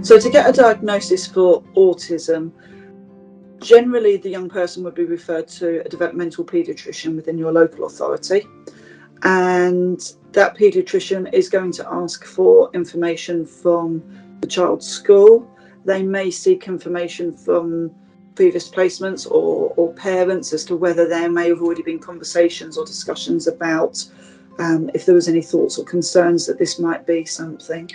So to get a diagnosis for autism, generally the young person would be referred to a developmental paediatrician within your local authority, and that paediatrician is going to ask for information from the child's school. They may seek information from previous placements or parents as to whether there may have already been conversations or discussions about if there was any thoughts or concerns that this might be something.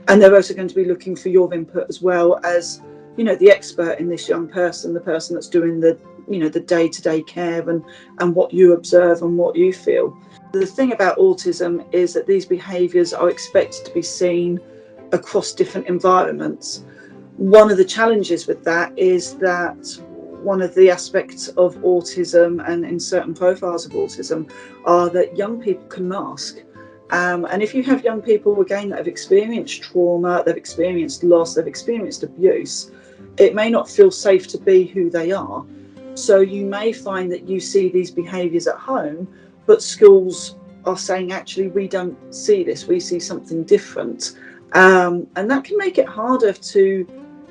And they're also going to be looking for your input as well as, the expert in this young person, the person that's doing the day-to-day care and what you observe and what you feel. The thing about autism is that these behaviours are expected to be seen across different environments. One of the challenges with that is that one of the aspects of autism and in certain profiles of autism are that young people can mask. And if you have young people, again, that have experienced trauma, they've experienced loss, they've experienced abuse, it may not feel safe to be who they are. So you may find that you see these behaviours at home, but schools are saying, actually, we don't see this, we see something different. And that can make it harder to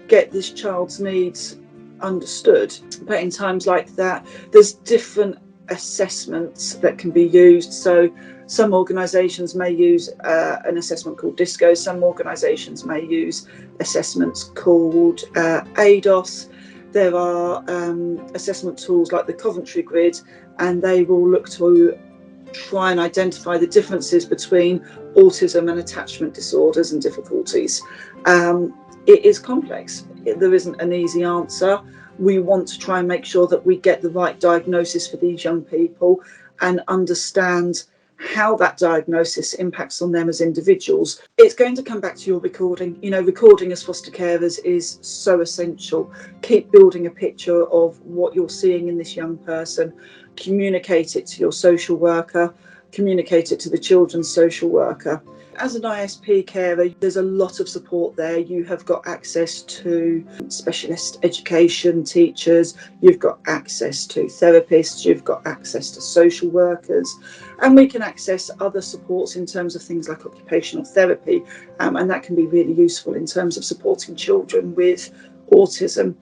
get this child's needs understood. But in times like that, there's different assessments that can be used. So some organisations may use an assessment called DISCO, some organisations may use assessments called ADOS. There are assessment tools like the Coventry Grid, and they will look to try and identify the differences between autism and attachment disorders and difficulties. It is complex. There isn't an easy answer. We want to try and make sure that we get the right diagnosis for these young people and understand how that diagnosis impacts on them as individuals. It's going to come back to your recording. Recording as foster carers is so essential. Keep building a picture of what you're seeing in this young person. Communicate it to your social worker, communicate it to the children's social worker. As an ISP carer, there's a lot of support there. You have got access to specialist education teachers, you've got access to therapists, you've got access to social workers, and we can access other supports in terms of things like occupational therapy, and that can be really useful in terms of supporting children with autism.